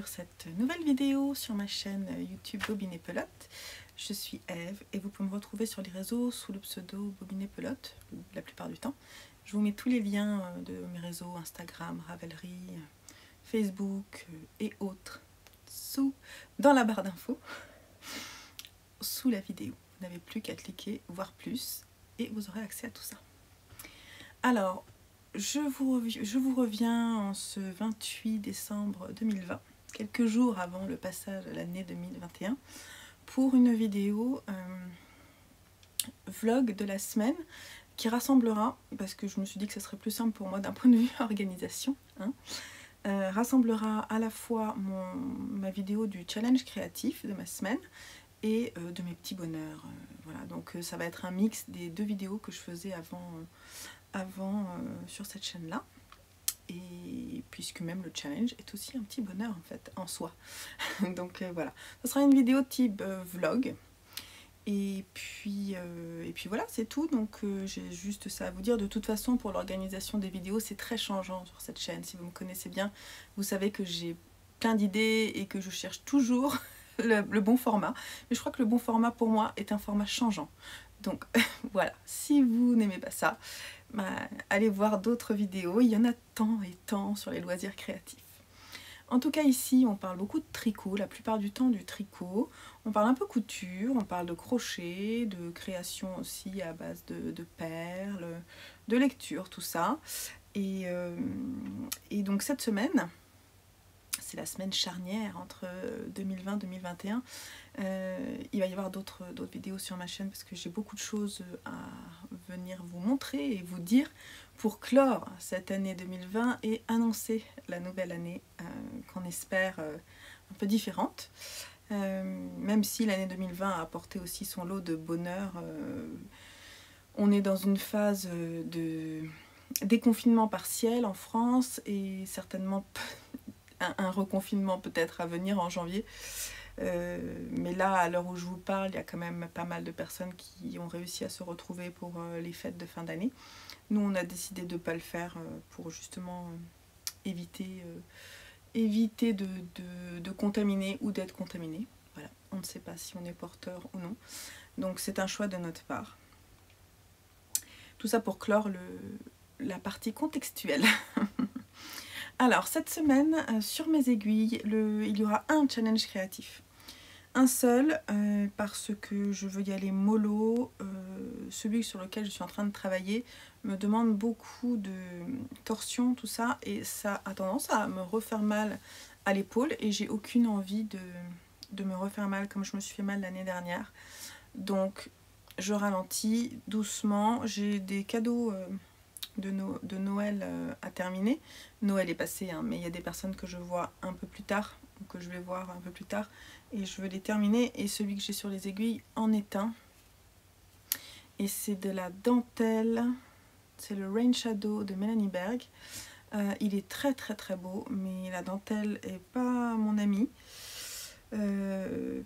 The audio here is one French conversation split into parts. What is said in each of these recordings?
sur cette nouvelle vidéo sur ma chaîne YouTube Bobine et Pelote. Je suis Eve et vous pouvez me retrouver sur les réseaux sous le pseudo Bobine et Pelote la plupart du temps. Je vous mets tous les liens de mes réseaux Instagram, Ravelry, Facebook et autres dans la barre d'infos, sous la vidéo. Vous n'avez plus qu'à cliquer, voir plus, et vous aurez accès à tout ça. Alors, je vous reviens en ce 28 décembre 2020, quelques jours avant le passage à l'année 2021, pour une vidéo vlog de la semaine qui rassemblera, parce que je me suis dit que ce serait plus simple pour moi d'un point de vue organisation, rassemblera à la fois ma vidéo du challenge créatif de ma semaine et de mes petits bonheurs. Voilà, donc ça va être un mix des deux vidéos que je faisais avant sur cette chaîne là, et puisque même le challenge est aussi un petit bonheur en fait en soi. Donc voilà, ce sera une vidéo type vlog, et puis voilà, c'est tout. Donc j'ai juste ça à vous dire. De toute façon, pour l'organisation des vidéos, c'est très changeant sur cette chaîne. Si vous me connaissez bien, vous savez que j'ai plein d'idées et que je cherche toujours le bon format, mais je crois que le bon format pour moi est un format changeant. Donc voilà, si vous n'aimez pas ça, allez voir d'autres vidéos, il y en a tant et tant sur les loisirs créatifs. En tout cas ici on parle beaucoup de tricot, la plupart du temps du tricot, on parle un peu couture, on parle de crochet, de création aussi à base de perles, de lecture, tout ça. Et donc cette semaine, c'est la semaine charnière entre 2020 et 2021. Il va y avoir d'autres vidéos sur ma chaîne parce que j'ai beaucoup de choses à venir vous montrer et vous dire pour clore cette année 2020 et annoncer la nouvelle année qu'on espère un peu différente. Même si l'année 2020 a apporté aussi son lot de bonheur, on est dans une phase de déconfinement partiel en France et certainement un reconfinement peut-être à venir en janvier. Mais là, à l'heure où je vous parle, il y a quand même pas mal de personnes qui ont réussi à se retrouver pour les fêtes de fin d'année. Nous, on a décidé de ne pas le faire pour justement éviter de contaminer ou d'être contaminé. Voilà, on ne sait pas si on est porteur ou non. Donc c'est un choix de notre part. Tout ça pour clore la partie contextuelle. Alors, cette semaine, sur mes aiguilles, il y aura un challenge créatif. Un seul, parce que je veux y aller mollo. Celui sur lequel je suis en train de travailler me demande beaucoup de torsion, tout ça, et ça a tendance à me refaire mal à l'épaule, et j'ai aucune envie de me refaire mal comme je me suis fait mal l'année dernière. Donc, je ralentis doucement. J'ai des cadeaux de Noël à terminer. Noël est passé, hein, mais il y a des personnes que je vois un peu plus tard, ou que je vais voir un peu plus tard, et je veux les terminer. Et celui que j'ai sur les aiguilles en est un. Et c'est de la dentelle, c'est le Rain Shadow de Mélanie Berg. Il est très très très beau, mais la dentelle est pas mon amie,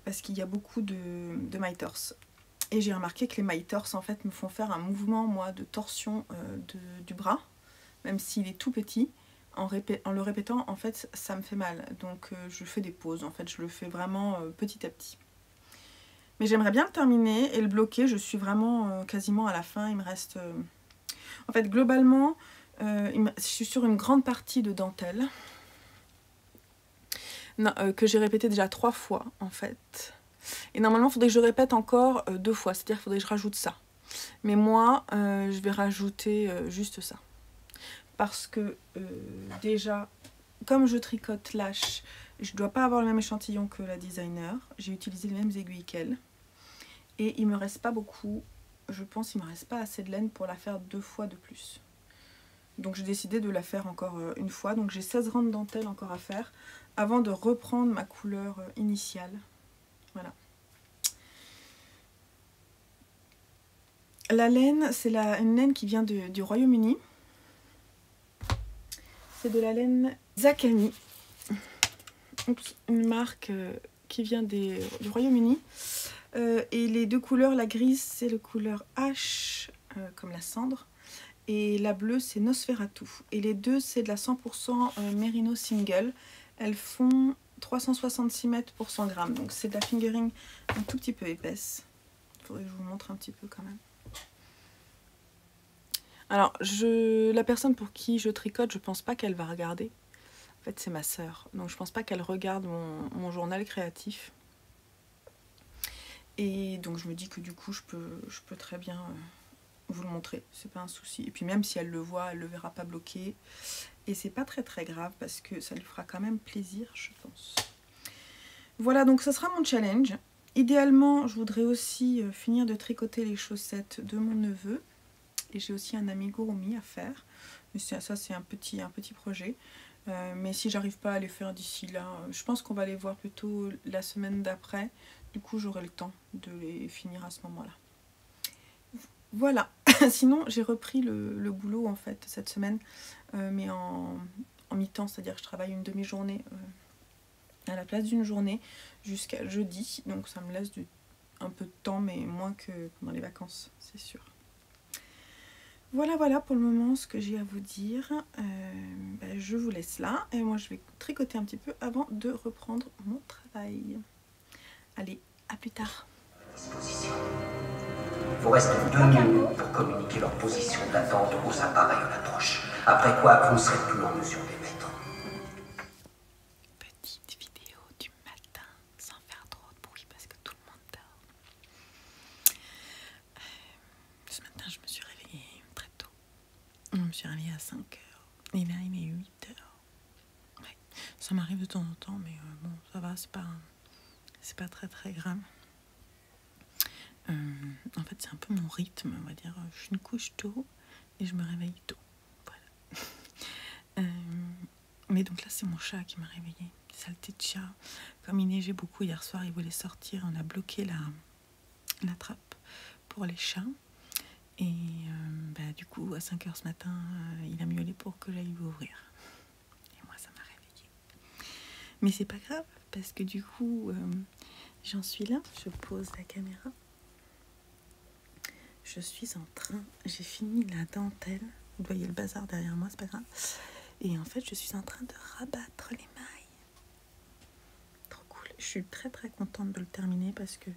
parce qu'il y a beaucoup de miters. Et j'ai remarqué que les miters en fait me font faire un mouvement moi de torsion du bras, même s'il est tout petit. En le répétant, en fait, ça me fait mal. Donc je fais des pauses, en fait, je le fais vraiment petit à petit. Mais j'aimerais bien le terminer et le bloquer. Je suis vraiment quasiment à la fin. Il me reste... En fait, globalement, je suis sur une grande partie de dentelle. Non, que j'ai répété déjà 3 fois, en fait. Et normalement, il faudrait que je répète encore 2 fois. C'est-à-dire qu'il faudrait que je rajoute ça. Mais moi, je vais rajouter juste ça. Parce que déjà, comme je tricote lâche, je ne dois pas avoir le même échantillon que la designer. J'ai utilisé les mêmes aiguilles qu'elle. Et il ne me reste pas beaucoup. Je pense qu'il ne me reste pas assez de laine pour la faire 2 fois de plus. Donc j'ai décidé de la faire encore une fois. Donc j'ai 16 rangs de dentelle encore à faire avant de reprendre ma couleur initiale. Voilà. La laine, c'est une laine qui vient du Royaume-Uni. C'est de la laine Zakami. Une marque qui vient du Royaume-Uni. Et les deux couleurs, la grise, c'est la couleur H, comme la cendre. Et la bleue, c'est Nosferatu. Et les deux, c'est de la 100% Merino Single. Elles font 366 mètres pour 100 grammes. Donc c'est de la fingering un tout petit peu épaisse. Il faudrait que je vous montre un petit peu quand même. Alors, la personne pour qui je tricote, je pense pas qu'elle va regarder. En fait, c'est ma sœur. Donc je pense pas qu'elle regarde mon journal créatif. Et donc je me dis que du coup, je peux très bien vous le montrer. C'est pas un souci. Et puis même si elle le voit, elle le verra pas bloqué. Et c'est pas très grave parce que ça lui fera quand même plaisir, je pense. Voilà, donc ce sera mon challenge. Idéalement, je voudrais aussi finir de tricoter les chaussettes de mon neveu. Et j'ai aussi un amigurumi à faire. Mais ça, c'est un petit projet. Mais si j'arrive pas à les faire d'ici là, je pense qu'on va les voir plutôt la semaine d'après. Du coup, j'aurai le temps de les finir à ce moment-là. Voilà. Sinon, j'ai repris le boulot en fait cette semaine, mais en mi-temps, c'est-à-dire que je travaille une demi-journée à la place d'une journée jusqu'à jeudi. Donc ça me laisse un peu de temps, mais moins que pendant les vacances, c'est sûr. Voilà pour le moment ce que j'ai à vous dire. Je vous laisse là et moi je vais tricoter un petit peu avant de reprendre mon travail. Allez, à plus tard. Il vous reste 2 minutes pour communiquer leur position d'attente aux appareils à l'approche. Après quoi, vous ne serez plus en mesure d'émettre. Petite vidéo du matin, sans faire trop de bruit parce que tout le monde dort. Ce matin, je me suis réveillée très tôt. Je me suis réveillée à 5 h. Et là, il est 8 h. Ouais. Ça m'arrive de temps en temps, mais bon, ça va, c'est pas très grave. En fait, c'est un peu mon rythme, on va dire. Je me couche tôt et je me réveille tôt. Voilà. Mais donc là, c'est mon chat qui m'a réveillée. Saleté de chat. Comme il neigeait beaucoup hier soir, il voulait sortir. On a bloqué la trappe pour les chats. Et du coup, à 5 h ce matin, il a miaulé pour que j'aille lui ouvrir. Et moi, ça m'a réveillée. Mais c'est pas grave, parce que du coup, j'en suis là. Je pose la caméra. Je suis en train, j'ai fini la dentelle. Vous voyez le bazar derrière moi, c'est pas grave. Et en fait, je suis en train de rabattre les mailles. Trop cool. Je suis très contente de le terminer parce que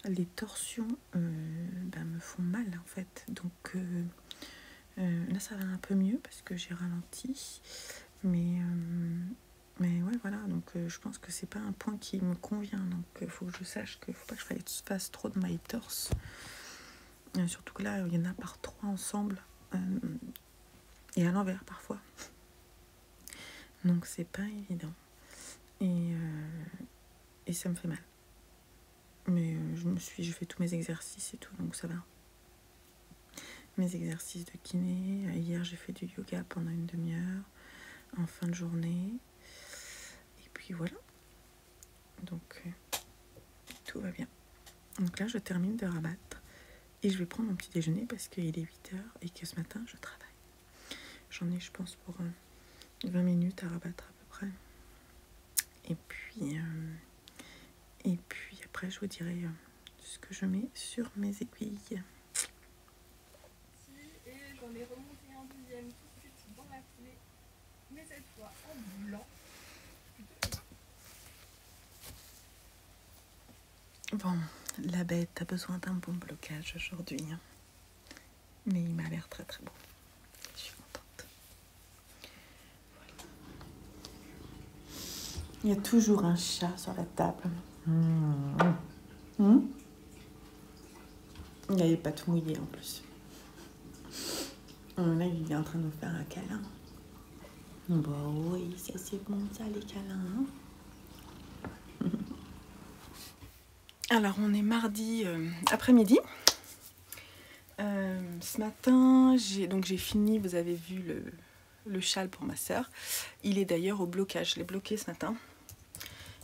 les torsions me font mal en fait. Donc là, ça va un peu mieux parce que j'ai ralenti. Mais ouais, voilà. Donc je pense que c'est pas un point qui me convient. Donc il faut que je sache qu'il faut pas que je fasse trop de mailles torse. Surtout que là, il y en a par 3 ensemble et à l'envers parfois. Donc c'est pas évident. Et ça me fait mal. Mais je fais tous mes exercices et tout, donc ça va. Mes exercices de kiné. Hier, j'ai fait du yoga pendant une demi-heure en fin de journée. Et puis voilà. Donc tout va bien. Donc là, je termine de rabattre. Et je vais prendre mon petit déjeuner parce qu'il est 8 h et que ce matin, je travaille. J'en ai, je pense, pour 20 minutes à rabattre à peu près. Et puis après, je vous dirai ce que je mets sur mes aiguilles. Et j'en ai remonté un deuxième tout de suite dans la foulée, mais cette fois en blanc. Bon, la bête a besoin d'un bon blocage aujourd'hui. Mais il m'a l'air très beau. Je suis contente. Voilà. Il y a toujours un chat sur la table. Il n'est pas tout mouillé en plus. Là, il est en train de nous faire un câlin. Bon, oui, ça c'est bon, ça, les câlins. Alors, on est mardi après-midi. Ce matin, j'ai fini, vous avez vu le châle pour ma soeur. Il est d'ailleurs au blocage, je l'ai bloqué ce matin.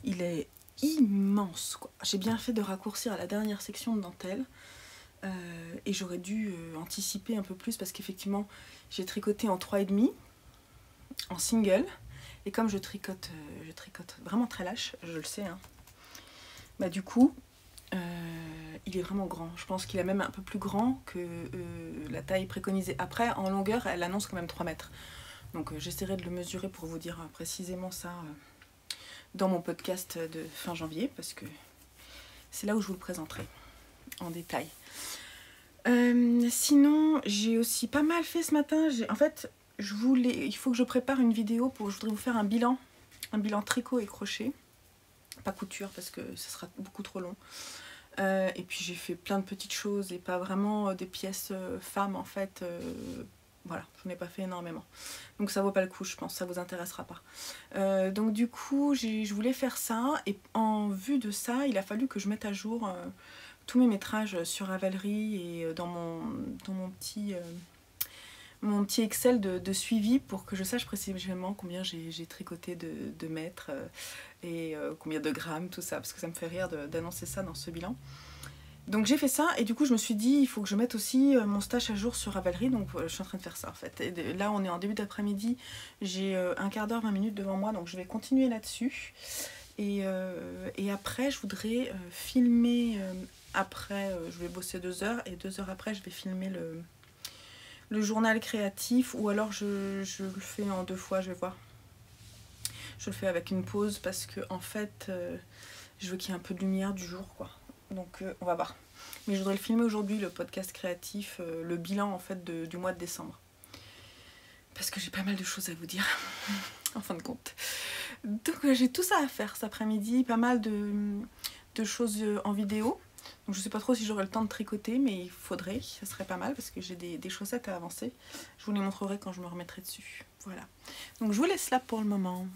Il est immense, quoi. J'ai bien fait de raccourcir à la dernière section de dentelle. Et j'aurais dû anticiper un peu plus parce qu'effectivement, j'ai tricoté en 3,5 en single. Et comme je tricote vraiment très lâche, je le sais, hein. Bah du coup, il est vraiment grand. Je pense qu'il est même un peu plus grand que la taille préconisée. Après, en longueur, elle annonce quand même 3 mètres. Donc j'essaierai de le mesurer pour vous dire précisément ça dans mon podcast de fin janvier, parce que c'est là où je vous le présenterai en détail. Sinon, j'ai aussi pas mal fait ce matin. En fait, il faut que je prépare une vidéo je voudrais vous faire un bilan tricot et crochet. Pas couture parce que ça sera beaucoup trop long. Et puis j'ai fait plein de petites choses et pas vraiment des pièces femmes en fait. Voilà, je n'ai pas fait énormément. Donc ça vaut pas le coup, je pense, ça vous intéressera pas. Donc du coup, je voulais faire ça et en vue de ça, il a fallu que je mette à jour tous mes métrages sur Ravelry et dans mon petit Excel de suivi pour que je sache précisément combien j'ai tricoté de mètres et combien de grammes, tout ça, parce que ça me fait rire d'annoncer ça dans ce bilan. Donc j'ai fait ça et du coup je me suis dit il faut que je mette aussi mon stash à jour sur Ravelry, donc je suis en train de faire ça en fait. Et là on est en début d'après-midi, j'ai un quart d'heure, 20 minutes devant moi, donc je vais continuer là-dessus. Et après je voudrais filmer, je vais bosser 2 heures et 2 heures après je vais filmer le journal créatif, ou alors je le fais en 2 fois, je vais voir. Je le fais avec une pause parce que en fait je veux qu'il y ait un peu de lumière du jour quoi. Donc on va voir. Mais je voudrais le filmer aujourd'hui, le podcast créatif, le bilan en fait du mois de décembre. Parce que j'ai pas mal de choses à vous dire, en fin de compte. Donc j'ai tout ça à faire cet après-midi, pas mal de choses en vidéo. Donc je sais pas trop si j'aurai le temps de tricoter, mais il faudrait, ça serait pas mal parce que j'ai des chaussettes à avancer. Je vous les montrerai quand je me remettrai dessus. Voilà. Donc je vous laisse là pour le moment.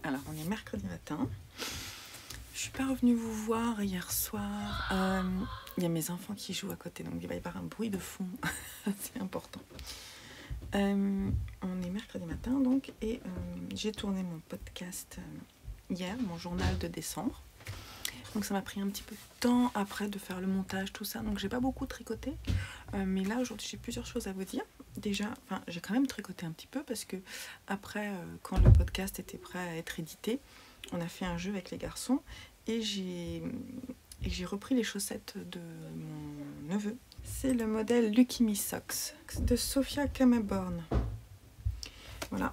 Alors on est mercredi matin. Je suis pas revenue vous voir hier soir. Il y a mes enfants qui jouent à côté, donc il va y avoir un bruit de fond. C'est important. On est mercredi matin donc, et j'ai tourné mon podcast hier, mon journal de décembre. Donc ça m'a pris un petit peu de temps après de faire le montage, tout ça. Donc j'ai pas beaucoup tricoté. Mais là aujourd'hui j'ai plusieurs choses à vous dire. Déjà, j'ai quand même tricoté un petit peu parce que après, quand le podcast était prêt à être édité, on a fait un jeu avec les garçons et j'ai repris les chaussettes de mon neveu. C'est le modèle Lucky Me Socks de Sophia Kammerborn. Voilà.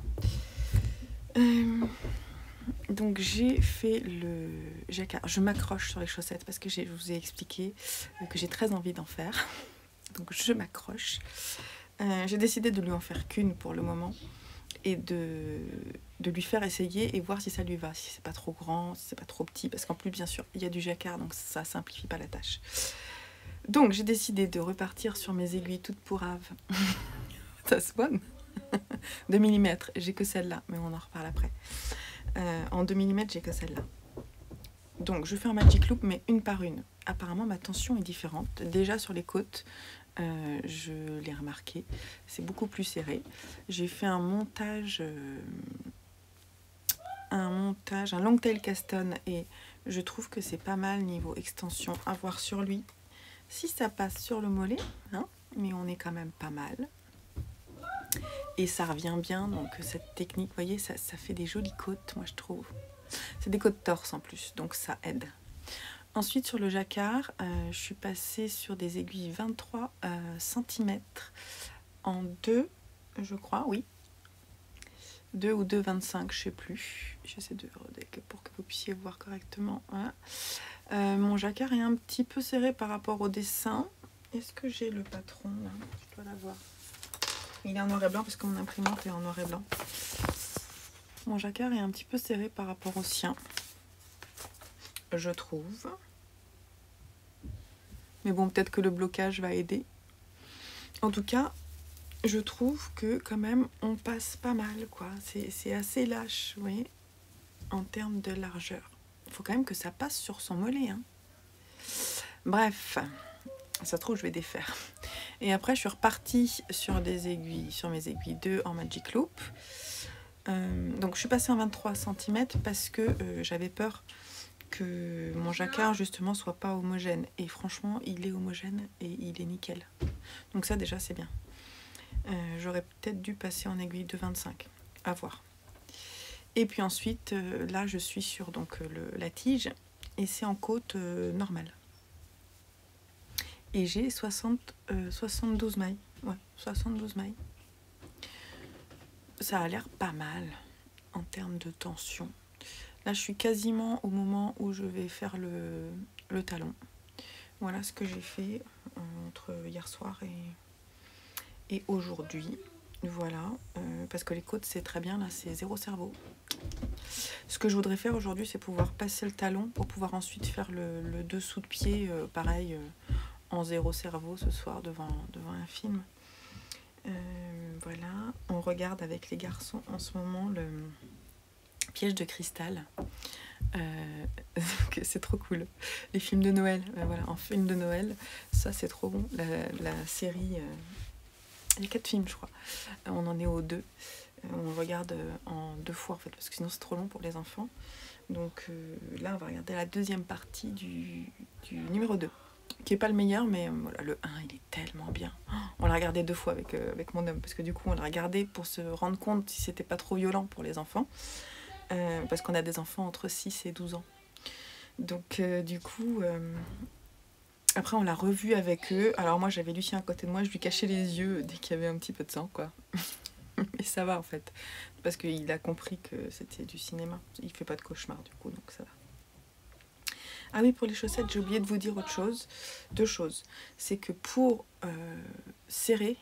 Donc j'ai fait le jacquard. Je m'accroche sur les chaussettes parce que je vous ai expliqué que j'ai très envie d'en faire. Donc je m'accroche. J'ai décidé de lui en faire qu'une pour le moment et de lui faire essayer et voir si ça lui va, si c'est pas trop grand, si c'est pas trop petit, parce qu'en plus bien sûr il y a du jacquard donc ça simplifie pas la tâche. Donc j'ai décidé de repartir sur mes aiguilles toutes pourraves. Ça se voit. 2 mm, j'ai que celle-là, mais on en reparle après. En 2 mm j'ai que celle-là. Donc je fais un magic loop mais une par une. Apparemment ma tension est différente. Déjà sur les côtes, je l'ai remarqué, c'est beaucoup plus serré. J'ai fait un montage, un long tail caston et je trouve que c'est pas mal niveau extension à voir sur lui. Si ça passe sur le mollet, hein, mais on est quand même pas mal. Et ça revient bien, donc cette technique, vous voyez, ça fait des jolies côtes, moi je trouve. C'est des côtes torse en plus, donc ça aide. Ensuite sur le jacquard, je suis passée sur des aiguilles 23 cm en 2, je crois, oui. 2 ou 2,25, je sais plus. J'essaie de redécaler pour que vous puissiez voir correctement. Voilà. Mon jacquard est un petit peu serré par rapport au dessin. Est-ce que j'ai le patron là? Je dois l'avoir. Il est en noir et blanc parce que mon imprimante est en noir et blanc. Mon jacquard est un petit peu serré par rapport au sien, je trouve. Mais bon, peut-être que le blocage va aider. En tout cas, je trouve que quand même, on passe pas mal, quoi. C'est assez lâche, vous voyez, en termes de largeur. Il faut quand même que ça passe sur son mollet, hein. Bref, ça se trouve, je vais défaire. Et après, je suis repartie sur des aiguilles, sur mes aiguilles 2 en Magic Loop. Donc, je suis passée en 23 cm parce que j'avais peur que mon jacquard justement soit pas homogène, et franchement il est homogène et il est nickel, donc ça déjà c'est bien. J'aurais peut-être dû passer en aiguille de 25, à voir. Et puis ensuite, là je suis sur donc, la tige et c'est en côte normale. Et j'ai 72 mailles. Ouais, 72 mailles. Ça a l'air pas mal en termes de tension. Là je suis quasiment au moment où je vais faire le talon. Voilà ce que j'ai fait entre hier soir et aujourd'hui. Voilà, parce que les côtes c'est très bien, là c'est zéro cerveau. Ce que je voudrais faire aujourd'hui c'est pouvoir passer le talon pour pouvoir ensuite faire le dessous de pied, pareil, en zéro cerveau ce soir devant un film. Voilà, on regarde avec les garçons en ce moment le Piège de cristal. C'est trop cool. Les films de Noël, voilà, en film de Noël, ça c'est trop bon. La série, il y a 4 films je crois, on en est aux 2. On regarde en 2 fois en fait, parce que sinon c'est trop long pour les enfants. Donc là on va regarder la deuxième partie du numéro 2, qui est pas le meilleur, mais voilà, le 1 il est tellement bien. On l'a regardé 2 fois avec mon homme, parce que du coup on l'a regardé pour se rendre compte si c'était pas trop violent pour les enfants. Parce qu'on a des enfants entre 6 et 12 ans. Donc du coup, après on l'a revu avec eux. Alors moi j'avais Lucien à côté de moi, je lui cachais les yeux dès qu'il y avait un petit peu de sang, quoi. Mais ça va en fait, parce qu'il a compris que c'était du cinéma. Il fait pas de cauchemar du coup, donc ça va. Ah oui, pour les chaussettes, j'ai oublié de vous dire autre chose. 2 choses. C'est que pour serrer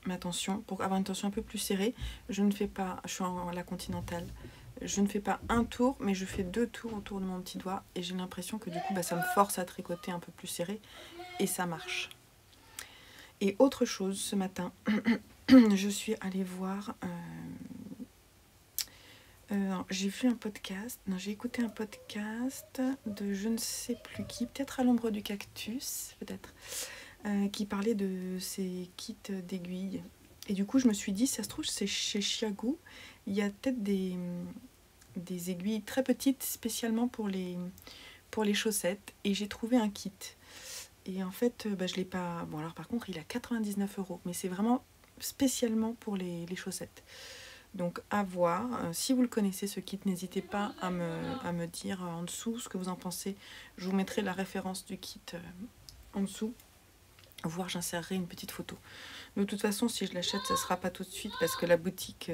ma tension, pour avoir une tension un peu plus serrée, je ne fais pas, je suis en la continentale, je ne fais pas un tour, mais je fais 2 tours autour de mon petit doigt et j'ai l'impression que du coup ça me force à tricoter un peu plus serré et ça marche. Et autre chose, ce matin, je suis allée voir, j'ai vu un podcast, non j'ai écouté un podcast de je ne sais plus qui, peut-être à l'ombre du cactus, peut-être, qui parlait de ces kits d'aiguilles. Et du coup je me suis dit, ça se trouve c'est chez Chiago, il y a peut-être des aiguilles très petites spécialement pour les chaussettes, et j'ai trouvé un kit. Et en fait je l'ai pas, bon alors par contre il a 99 €, mais c'est vraiment spécialement pour les chaussettes. Donc à voir, si vous le connaissez ce kit, n'hésitez pas à me dire en dessous ce que vous en pensez. Je vous mettrai la référence du kit en dessous, voire j'insérerai une petite photo. De toute façon, si je l'achète, ça sera pas tout de suite, parce que la boutique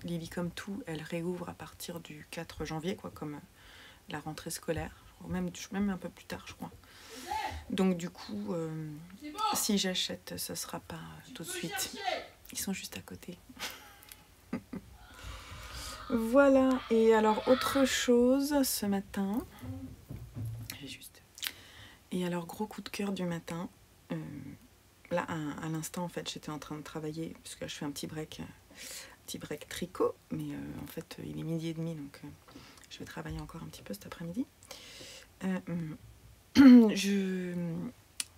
Lily comme tout, elle réouvre à partir du 4 janvier, quoi, comme la rentrée scolaire, même un peu plus tard je crois. Donc du coup, si j'achète, ça sera pas tout de suite. Ils sont juste à côté. Voilà, et alors autre chose ce matin, et alors gros coup de cœur du matin, là à l'instant en fait j'étais en train de travailler, parce que je fais un petit break tricot, mais en fait il est 12h30, donc je vais travailler encore un petit peu cet après-midi.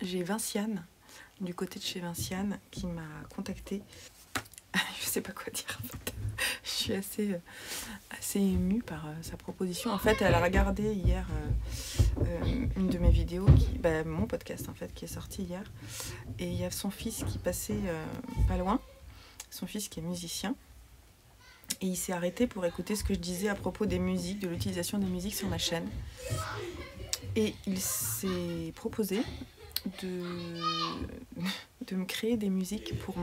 J'ai Vinciane, du côté de chez Vinciane, qui m'a contactée. Je sais pas quoi dire en fait. Je suis assez émue par sa proposition. En fait, elle a regardé hier une de mes vidéos, mon podcast en fait, qui est sorti hier. Et il y a son fils qui passait pas loin, son fils qui est musicien. Et il s'est arrêté pour écouter ce que je disais à propos des musiques, de l'utilisation des musiques sur ma chaîne. Et il s'est proposé de me créer des musiques pour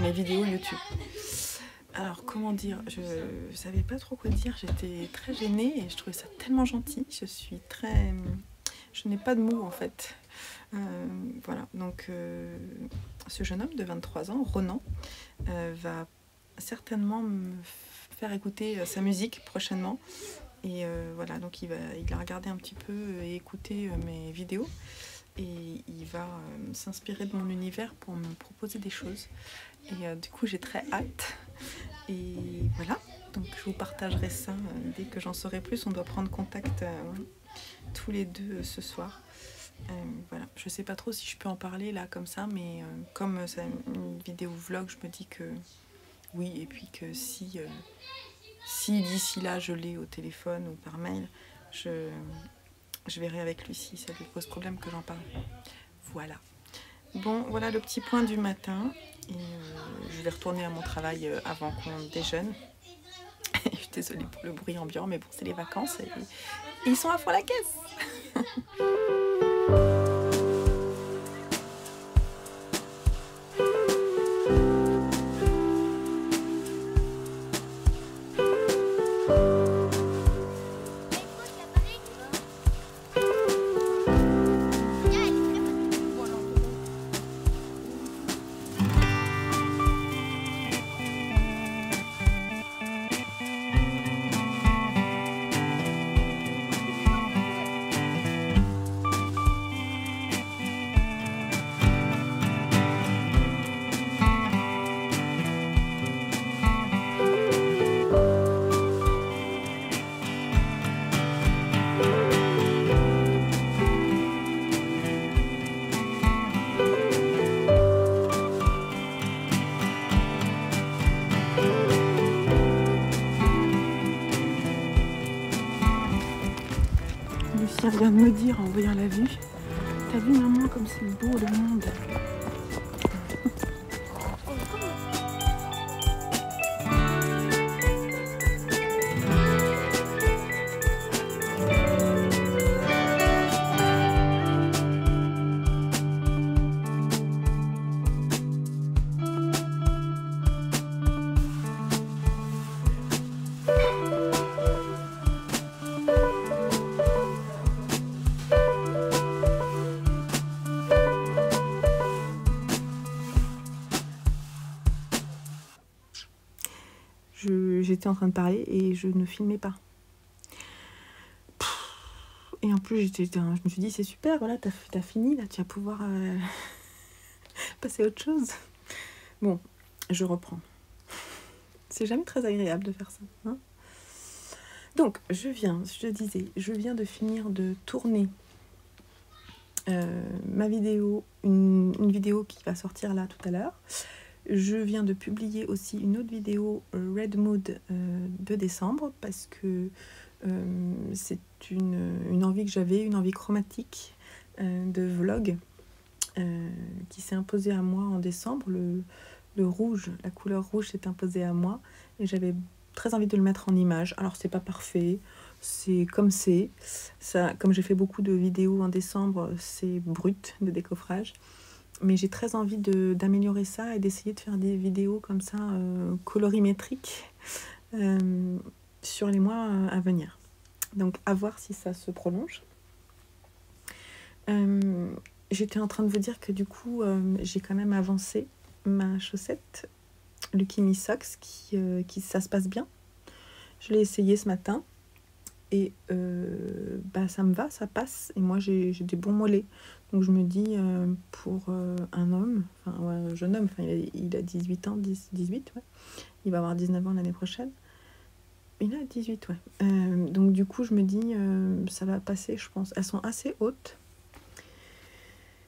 mes vidéos YouTube. Alors comment dire, je savais pas trop quoi dire, j'étais très gênée et je trouvais ça tellement gentil. Je n'ai pas de mots en fait. Voilà, donc ce jeune homme de 23 ans, Ronan, va certainement me faire écouter sa musique prochainement. Et voilà, donc il a regardé un petit peu et écouté mes vidéos. Et il va s'inspirer de mon univers pour me proposer des choses. Et du coup, j'ai très hâte. Et voilà, donc je vous partagerai ça dès que j'en saurai plus. On doit prendre contact tous les deux ce soir. Voilà, je sais pas trop si je peux en parler là comme ça, mais comme c'est une vidéo vlog, je me dis que oui. Et puis que si d'ici là je l'ai au téléphone ou par mail, je verrai avec lui si ça lui pose problème que j'en parle. Voilà. Bon, voilà le petit point du matin. Et je vais retourner à mon travail avant qu'on déjeune. Je suis désolée pour le bruit ambiant, mais bon, c'est les vacances et ils sont à fond la caisse. Lucien vient de me dire en voyant la vue, t'as vu maman comme c'est beau le monde. J'étais en train de parler et je ne filmais pas. Et en plus, je me suis dit, c'est super, voilà, t'as fini, là, tu vas pouvoir passer à autre chose. Bon, je reprends. C'est jamais très agréable de faire ça. Hein. Donc, je viens de finir de tourner ma vidéo, une vidéo qui va sortir là tout à l'heure. Je viens de publier aussi une autre vidéo Red Mood de décembre parce que c'est une envie que j'avais, une envie chromatique de vlog qui s'est imposée à moi en décembre. Le rouge, la couleur rouge s'est imposée à moi et j'avais très envie de le mettre en image. Alors c'est pas parfait, c'est comme c'est. Ça, comme j'ai fait beaucoup de vidéos en décembre, c'est brut de décoffrage. Mais j'ai très envie d'améliorer ça et d'essayer de faire des vidéos comme ça, colorimétriques, sur les mois à venir. Donc, à voir si ça se prolonge. J'étais en train de vous dire que du coup, j'ai quand même avancé ma chaussette Lucky Me Socks, qui ça se passe bien. Je l'ai essayé ce matin. Et ça me va, ça passe. Et moi, j'ai des bons mollets. Donc je me dis, pour un homme, un jeune homme, il a 18 ans, 18, ouais. Il va avoir 19 ans l'année prochaine. Il a 18, ouais. Donc du coup, je me dis, ça va passer, je pense. Elles sont assez hautes.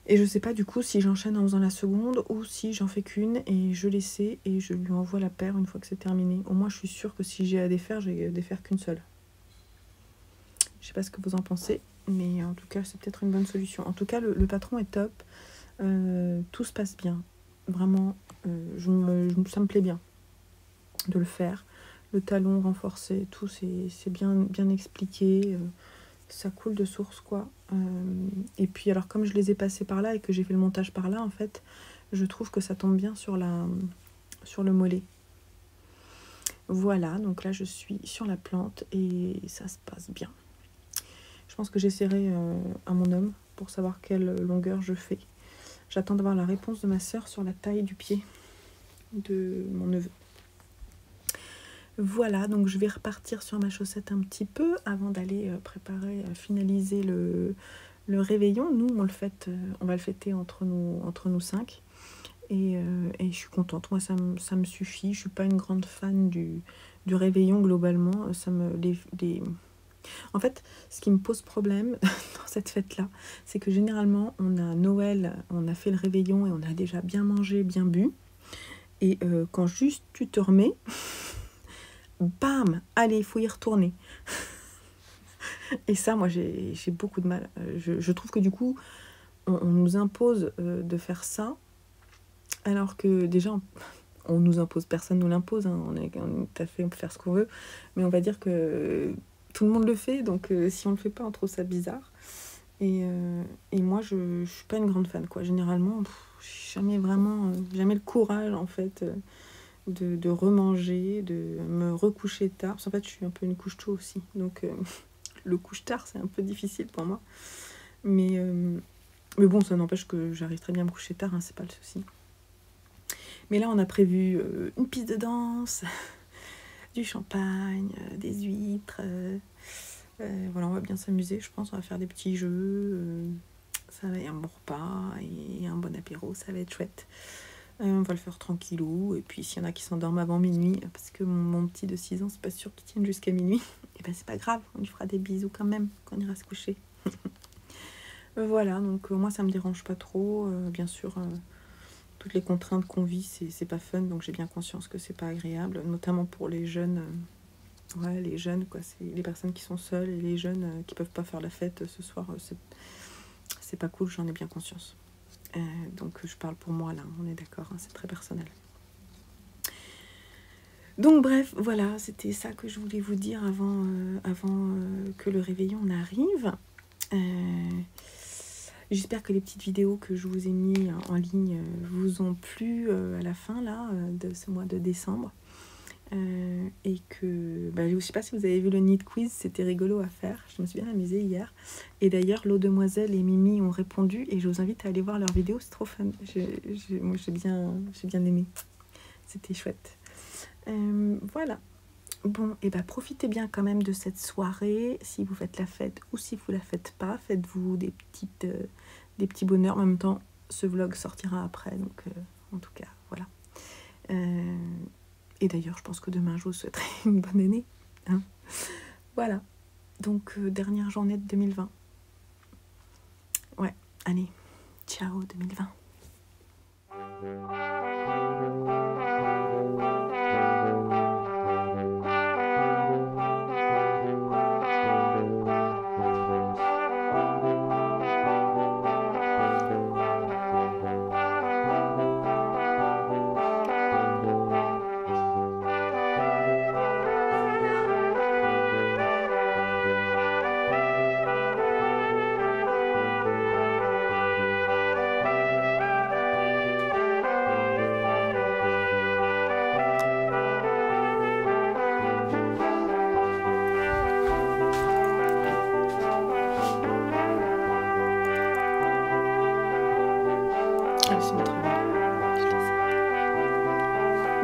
Et je sais pas du coup si j'enchaîne en faisant la seconde ou si j'en fais qu'une et je l'essaie et je lui envoie la paire une fois que c'est terminé. Au moins, je suis sûre que si j'ai à défaire, j'ai à défaire qu'une seule. Je sais pas ce que vous en pensez, mais en tout cas, c'est peut-être une bonne solution. En tout cas, le patron est top. Tout se passe bien. Vraiment, ça me plaît bien de le faire. Le talon renforcé, tout, c'est bien expliqué. Ça coule de source, quoi. Et puis, alors, comme je les ai passés par là et que j'ai fait le montage par là, en fait, je trouve que ça tombe bien sur le mollet. Voilà, donc là, je suis sur la plante et ça se passe bien. Je pense que j'essaierai à mon homme pour savoir quelle longueur je fais. J'attends d'avoir la réponse de ma sœur sur la taille du pied de mon neveu. Voilà, donc je vais repartir sur ma chaussette un petit peu avant d'aller finaliser le réveillon. Nous, on va le fêter entre nous 5. Et je suis contente. Moi, ça me suffit. Je suis pas une grande fan du réveillon globalement. En fait, ce qui me pose problème dans cette fête-là, c'est que généralement, on a Noël, on a fait le réveillon et on a déjà bien mangé, bien bu. Et quand juste tu te remets, bam, allez, il faut y retourner. Et ça, moi, j'ai beaucoup de mal. Je trouve que du coup, on nous impose de faire ça, alors que déjà, on nous impose, personne nous l'impose, hein, on est tout à fait, on peut faire ce qu'on veut, mais on va dire que tout le monde le fait, donc si on le fait pas, on trouve ça bizarre. Et moi, je suis pas une grande fan, quoi. Généralement, j'ai jamais le courage, en fait, de remanger, de me recoucher tard. Parce qu'en fait, je suis un peu une couche-tôt aussi, donc le couche-tard, c'est un peu difficile pour moi. Mais bon, ça n'empêche que j'arrive très bien à me coucher tard, hein, c'est pas le souci. Mais là, on a prévu une piste de danse, du champagne, des huîtres. Voilà, on va bien s'amuser, je pense. On va faire des petits jeux. Ça va être un bon repas et un bon apéro, ça va être chouette. On va le faire tranquillou. Et puis, s'il y en a qui s'endorment avant minuit, parce que mon petit de 6 ans, c'est pas sûr qu'il tienne jusqu'à minuit, et ben c'est pas grave, on lui fera des bisous quand même quand on ira se coucher. Voilà, donc moi, ça me dérange pas trop. Bien sûr, toutes les contraintes qu'on vit, c'est pas fun, donc j'ai bien conscience que c'est pas agréable, notamment pour les jeunes. Ouais, les jeunes, quoi, c'est les personnes qui sont seules et les jeunes qui peuvent pas faire la fête ce soir, c'est pas cool, j'en ai bien conscience. Donc je parle pour moi là, on est d'accord, hein, c'est très personnel. Donc bref, voilà, c'était ça que je voulais vous dire avant que le réveillon n'arrive. J'espère que les petites vidéos que je vous ai mis en ligne vous ont plu à la fin là, de ce mois de décembre. Et que je ne sais pas si vous avez vu le Need Quiz, c'était rigolo à faire, je me suis bien amusée hier. Et d'ailleurs, l'eau demoiselle et Mimi ont répondu et je vous invite à aller voir leurs vidéos, c'est trop fun. Moi j'ai bien aimé, c'était chouette. Voilà. Bon, et profitez bien quand même de cette soirée, si vous faites la fête ou si vous la faites pas, faites-vous des petits bonheurs. En même temps, ce vlog sortira après, donc en tout cas, voilà. Et d'ailleurs, je pense que demain, je vous souhaiterai une bonne année. Hein, voilà. Donc, dernière journée de 2020. Ouais, allez. Ciao 2020.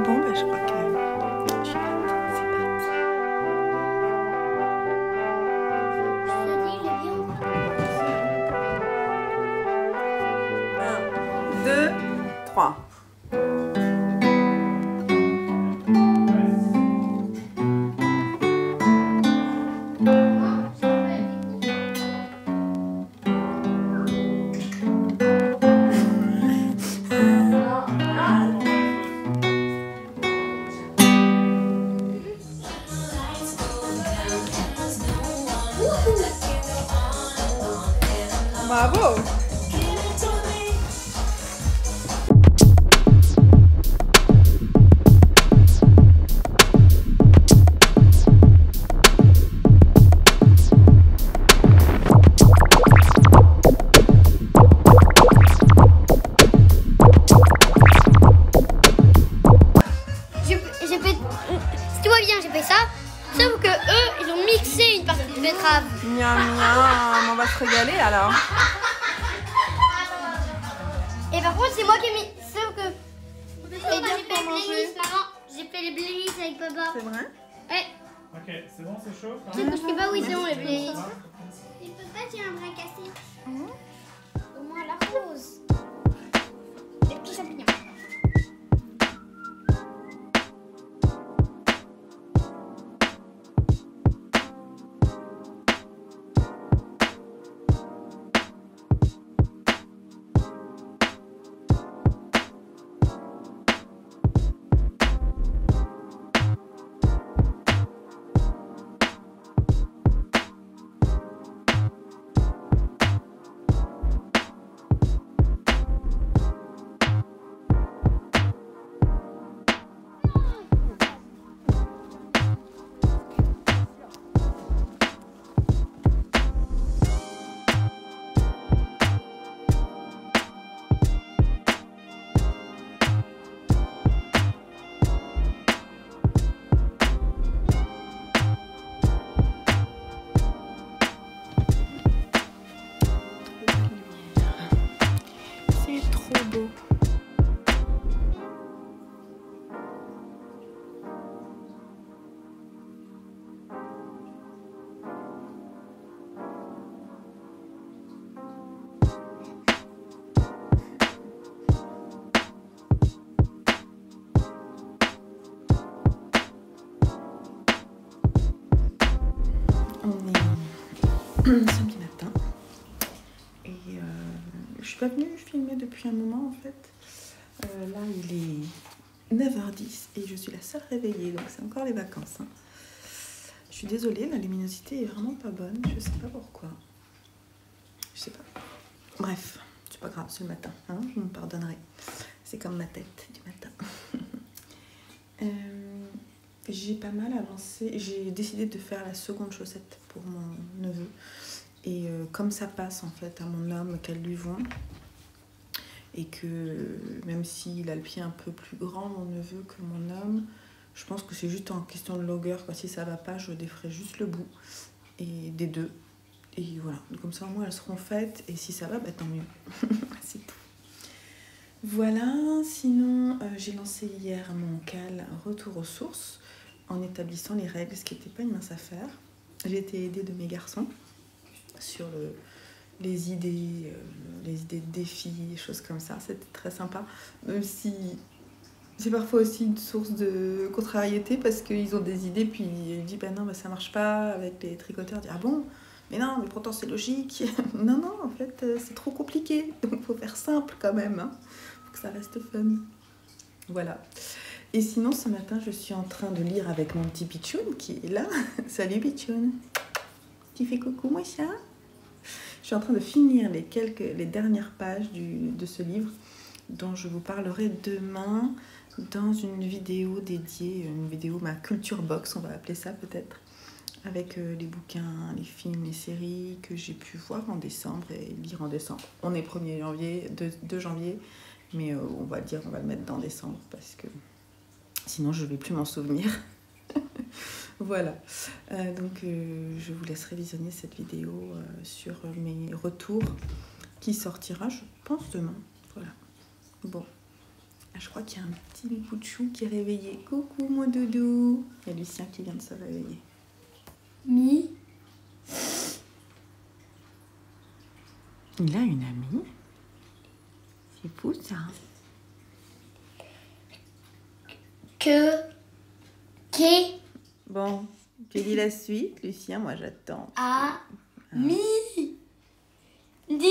Bon, je crois que je suis prête. C'est parti. Je te dis, j'ai bien. 1, 2, 3. Bravo! J'ai fait, si tu vois bien, j'ai fait ça. Sauf que eux, ils ont mixé une partie de betterave. Miam miam, on va se régaler alors. Et par contre, c'est moi qui ai mis. Sauf que. Et j'ai fait les blénis, maman. J'ai fait les blénis avec papa. C'est vrai? Ouais. Ok, c'est bon, c'est chaud. Je sais pas où ils sont les blénis. il peut pas, j'ai un bras cassé. Au moins la rose. Les petits champignons. matin. Et je suis pas venue filmer depuis un moment en fait. Là il est 9h10 et je suis la seule réveillée, donc c'est encore les vacances. Hein. Je suis désolée, la luminosité est vraiment pas bonne, je sais pas pourquoi. Je sais pas. Bref, c'est pas grave, c'est le matin, hein, je me pardonnerai. C'est comme ma tête du matin. J'ai pas mal avancé, j'ai décidé de faire la seconde chaussette pour mon neveu. Et comme ça passe en fait à mon homme qu'elles lui vont, et que même s'il a le pied un peu plus grand, mon neveu, que mon homme, je pense que c'est juste en question de longueur, quoi. Si ça va pas, je déferai juste le bout et des deux. Et voilà, comme ça au moins elles seront faites, et si ça va, bah tant mieux. C'est tout. Voilà, sinon j'ai lancé hier mon CAL Retour aux sources en établissant les règles, ce qui n'était pas une mince affaire. J'ai été aidée de mes garçons sur les idées de défis, des choses comme ça. C'était très sympa, même si c'est parfois aussi une source de contrariété parce qu'ils ont des idées, puis ils disent bah non, bah, ça marche pas avec les tricoteurs. Ils disent ah bon, mais non, mais pourtant c'est logique. Non, non, en fait c'est trop compliqué, donc il faut faire simple quand même, hein. Faut que ça reste fun. Voilà. Et sinon ce matin je suis en train de lire avec mon petit Pichoun qui est là. Salut Pichoun. Tu fais coucou moi chat. Je suis en train de finir les dernières pages de ce livre dont je vous parlerai demain dans une vidéo dédiée, une vidéo ma culture box, on va appeler ça peut-être, avec les bouquins, les films, les séries que j'ai pu voir en décembre et lire en décembre. On est 1er janvier, 2 janvier, mais on va le mettre dans décembre parce que sinon je ne vais plus m'en souvenir. Voilà, donc je vous laisserai visionner cette vidéo sur mes retours qui sortira, je pense, demain. Voilà. Bon, je crois qu'il y a un petit bout de chou qui est réveillé. Coucou mon doudou. Il y a Lucien qui vient de se réveiller. Mi. Il a une amie. C'est fou ça. Bon, tu dis la suite, Lucien, moi j'attends. Mi. Di.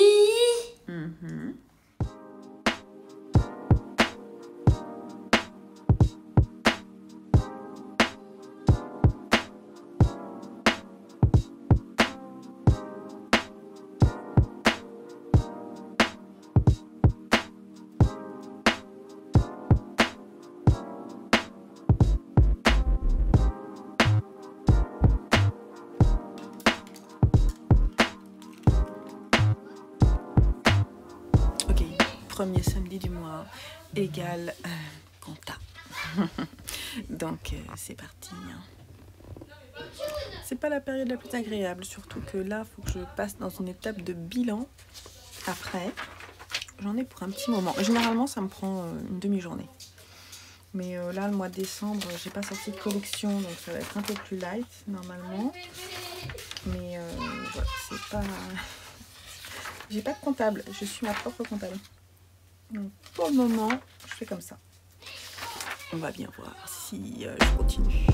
Premier samedi du mois égale compta. Donc c'est parti. C'est pas la période la plus agréable, surtout que là, il faut que je passe dans une étape de bilan. Après, j'en ai pour un petit moment. Généralement, ça me prend une demi-journée. Mais là, le mois de décembre, j'ai pas sorti de collection, donc ça va être un peu plus light normalement. Mais voilà, c'est pas... J'ai pas de comptable, je suis ma propre comptable. Donc pour le moment, je fais comme ça. On va bien voir si je continue.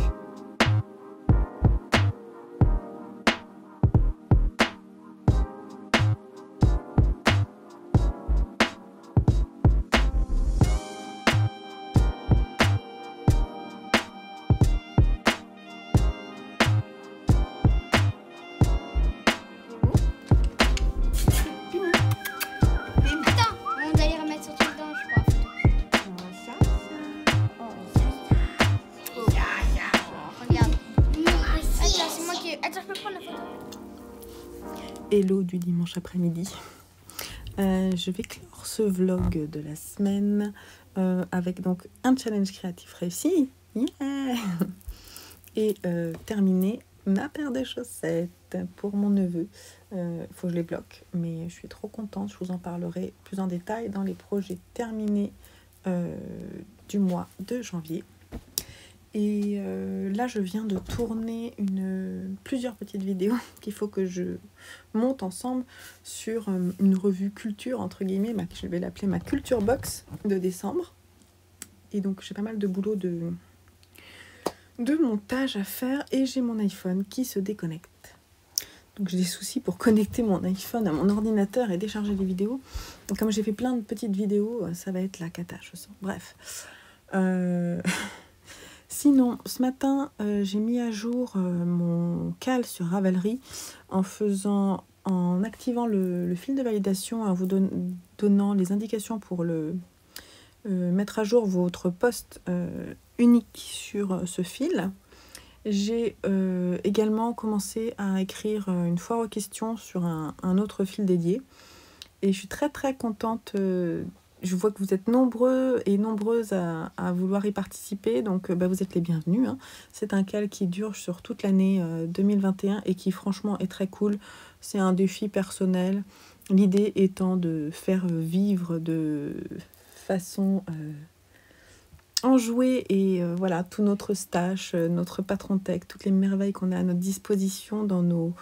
Hello du dimanche après-midi. Je vais clore ce vlog de la semaine avec donc un challenge créatif réussi. Yeah. Et terminer ma paire de chaussettes pour mon neveu. Faut que je les bloque, mais je suis trop contente. Je vous en parlerai plus en détail dans les projets terminés du mois de janvier. Et là, je viens de tourner plusieurs petites vidéos qu'il faut que je monte ensemble sur une revue culture, entre guillemets, je vais l'appeler ma culture box de décembre. Et donc, j'ai pas mal de boulot de montage à faire et j'ai mon iPhone qui se déconnecte. Donc j'ai des soucis pour connecter mon iPhone à mon ordinateur et décharger les vidéos. Donc comme j'ai fait plein de petites vidéos, ça va être la cata, je sens. Bref. Sinon, ce matin, j'ai mis à jour mon cal sur Ravelry en activant le fil de validation, en vous donnant les indications pour mettre à jour votre post unique sur ce fil. J'ai également commencé à écrire une foire aux questions sur un autre fil dédié. Et je suis très très contente. Je vois que vous êtes nombreux et nombreuses à vouloir y participer. Donc vous êtes les bienvenus. Hein. C'est un cal qui dure sur toute l'année 2021 et qui franchement est très cool. C'est un défi personnel. L'idée étant de faire vivre de façon enjouée et voilà, tout notre stash, notre patron tech, toutes les merveilles qu'on a à notre disposition dans nos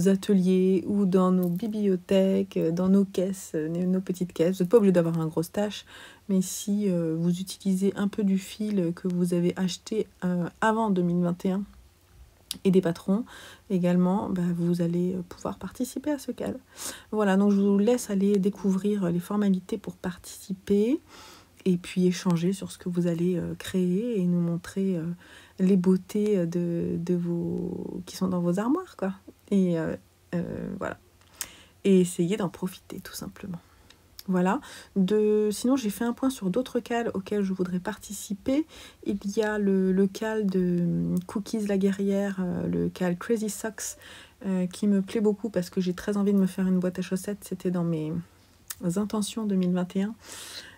ateliers ou dans nos bibliothèques, dans nos caisses, nos petites caisses. Vous n'êtes pas obligé d'avoir un gros stash, mais si vous utilisez un peu du fil que vous avez acheté avant 2021 et des patrons également, vous allez pouvoir participer à ce cal. Voilà, donc je vous laisse aller découvrir les formalités pour participer. Et puis échanger sur ce que vous allez créer et nous montrer les beautés qui sont dans vos armoires, quoi. Et voilà. Et essayer d'en profiter, tout simplement. Voilà. Sinon, j'ai fait un point sur d'autres cals auxquels je voudrais participer. Il y a le cal de Cookies la guerrière, le cal Crazy Socks, qui me plaît beaucoup parce que j'ai très envie de me faire une boîte à chaussettes. C'était dans mes intentions 2021.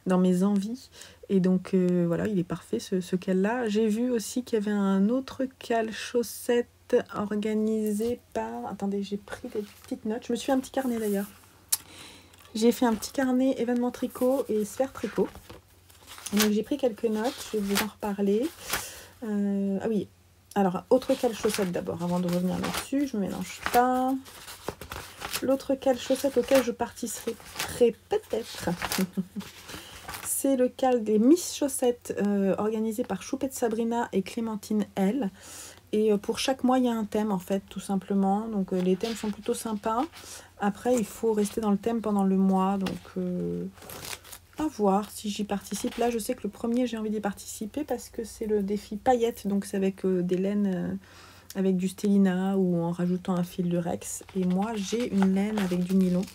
Dans mes envies, et donc voilà, il est parfait ce cal là. J'ai vu aussi qu'il y avait un autre cal chaussette organisé par, attendez, j'ai pris des petites notes, je me suis fait un petit carnet d'ailleurs, j'ai fait un petit carnet événement tricot et sphère tricot, donc j'ai pris quelques notes, je vais vous en reparler. Ah oui, alors autre cal chaussette d'abord avant de revenir là-dessus, je ne mélange pas. L'autre cal chaussette auquel je participerai peut-être c'est le cal des Miss Chaussettes organisé par Choupette Sabrina et Clémentine L. Et pour chaque mois, il y a un thème en fait, tout simplement. Donc les thèmes sont plutôt sympas. Après, il faut rester dans le thème pendant le mois. Donc à voir si j'y participe. Là, je sais que le premier, j'ai envie d'y participer parce que c'est le défi paillettes. Donc c'est avec des laines, avec du stélina ou en rajoutant un fil de Rex. Et moi, j'ai une laine avec du nylon.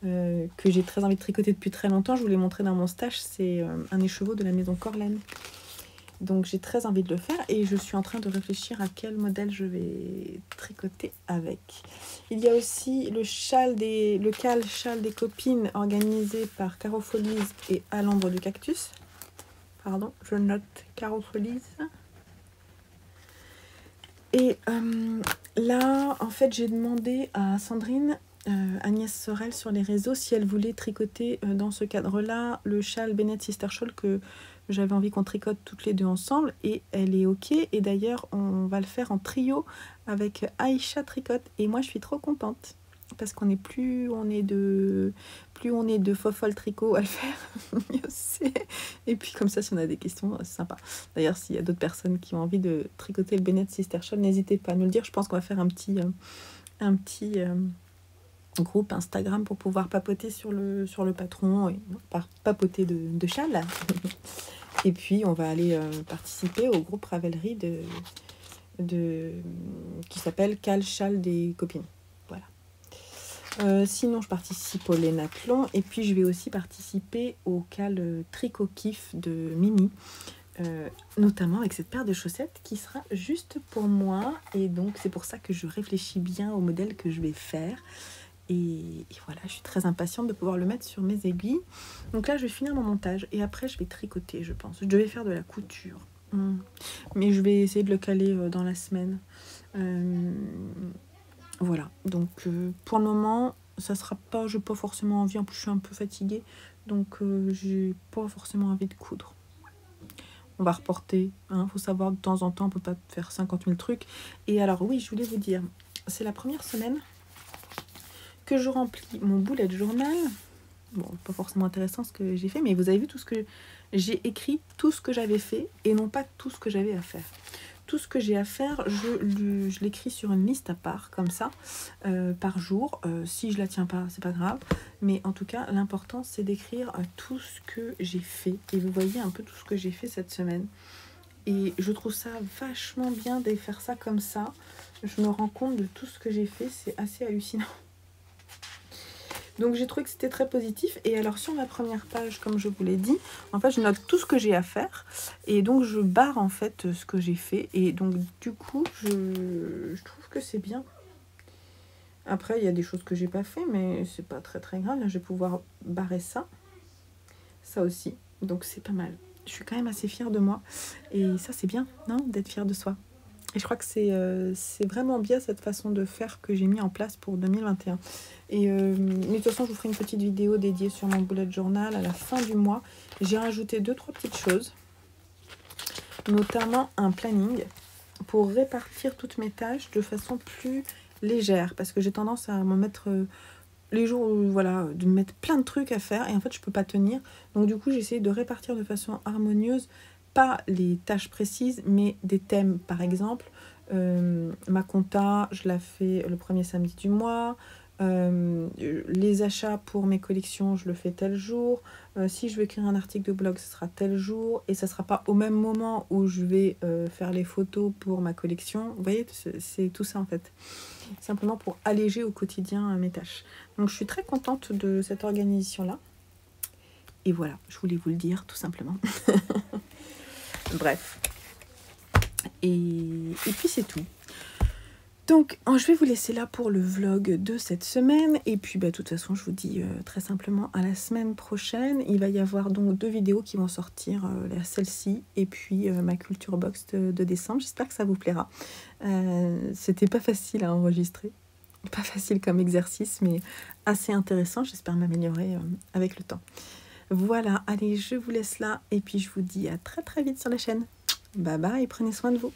Que j'ai très envie de tricoter depuis très longtemps. Je vous l'ai montré dans mon stash, c'est un écheveau de la maison Corlaine. Donc j'ai très envie de le faire et je suis en train de réfléchir à quel modèle je vais tricoter avec. Il y a aussi le cal châle des copines organisé par Caro Folies et à l'ombre du cactus. Pardon, je note Caro Folies. Et là, en fait, j'ai demandé à Sandrine, Agnès Sorel sur les réseaux, si elle voulait tricoter dans ce cadre-là le châle Bennett Sister Shawl que j'avais envie qu'on tricote toutes les deux ensemble, et elle est ok. Et d'ailleurs, on va le faire en trio avec Aïcha Tricote, et moi je suis trop contente parce qu'on est plus on est de fofolles tricot à le faire, mieux c'est. Et puis comme ça, si on a des questions, c'est sympa. D'ailleurs, s'il y a d'autres personnes qui ont envie de tricoter le Bennett Sister Shawl, n'hésitez pas à nous le dire. Je pense qu'on va faire un petit groupe Instagram pour pouvoir papoter sur le patron, et papoter de châle. Et puis on va aller participer au groupe Ravelry qui s'appelle Cal Châle des copines. Voilà. Sinon je participe au Lénathlon et puis je vais aussi participer au cal Tricot Kiff de Mimi. Notamment avec cette paire de chaussettes qui sera juste pour moi, et donc c'est pour ça que je réfléchis bien au modèle que je vais faire. Et voilà, je suis très impatiente de pouvoir le mettre sur mes aiguilles. Donc là, je vais finir mon montage et après, je vais tricoter, je pense. Je devais faire de la couture. Mais je vais essayer de le caler dans la semaine. Voilà. Donc, pour le moment, ça sera pas... Je n'ai pas forcément envie. En plus, je suis un peu fatiguée. Donc, j'ai pas forcément envie de coudre. On va reporter. Faut savoir, de temps en temps, on peut pas faire 50 000 trucs. Et alors, oui, je voulais vous dire, c'est la première semaine que je remplis mon bullet journal. Bon, pas forcément intéressant ce que j'ai fait, mais vous avez vu tout ce que j'ai écrit, tout ce que j'avais fait, et non pas tout ce que j'avais à faire. tout ce que j'ai à faire, je l'écris sur une liste à part, comme ça, par jour. Si je la tiens pas, c'est pas grave. Mais en tout cas, l'important, c'est d'écrire tout ce que j'ai fait. Et vous voyez un peu tout ce que j'ai fait cette semaine. Et je trouve ça vachement bien de faire ça comme ça. Je me rends compte de tout ce que j'ai fait, c'est assez hallucinant. Donc j'ai trouvé que c'était très positif. Et alors sur la première page, comme je vous l'ai dit, en fait je note tout ce que j'ai à faire. Et donc je barre en fait ce que j'ai fait. Et donc du coup, je trouve que c'est bien. Après il y a des choses que j'ai pas fait, mais c'est pas très grave. Là je vais pouvoir barrer ça. Ça aussi. Donc c'est pas mal. Je suis quand même assez fière de moi. Et ça c'est bien, non, d'être fière de soi. Et je crois que c'est vraiment bien cette façon de faire que j'ai mis en place pour 2021. Mais de toute façon, je vous ferai une petite vidéo dédiée sur mon bullet journal à la fin du mois. J'ai rajouté 2-3 petites choses, notamment un planning pour répartir toutes mes tâches de façon plus légère. Parce que j'ai tendance à me mettre les jours où, voilà, de me mettre plein de trucs à faire et en fait, je peux pas tenir. Donc du coup, j'ai essayé de répartir de façon harmonieuse. Pas les tâches précises, mais des thèmes, par exemple. Ma compta, je la fais le premier samedi du mois. Les achats pour mes collections, je le fais tel jour. Si je veux écrire un article de blog, ce sera tel jour. Et ça ne sera pas au même moment où je vais faire les photos pour ma collection. Vous voyez, c'est tout ça en fait. Simplement pour alléger au quotidien mes tâches. Donc je suis très contente de cette organisation-là. Et voilà, je voulais vous le dire tout simplement. Bref. Et puis c'est tout. Donc je vais vous laisser là pour le vlog de cette semaine. Et puis de toute façon je vous dis très simplement à la semaine prochaine. Il va y avoir donc 2 vidéos qui vont sortir. Celle-ci et puis ma culture box de décembre. J'espère que ça vous plaira. C'était pas facile à enregistrer. Pas facile comme exercice mais assez intéressant. J'espère m'améliorer avec le temps. Voilà, allez, je vous laisse là et puis je vous dis à très vite sur la chaîne. Bye bye et prenez soin de vous.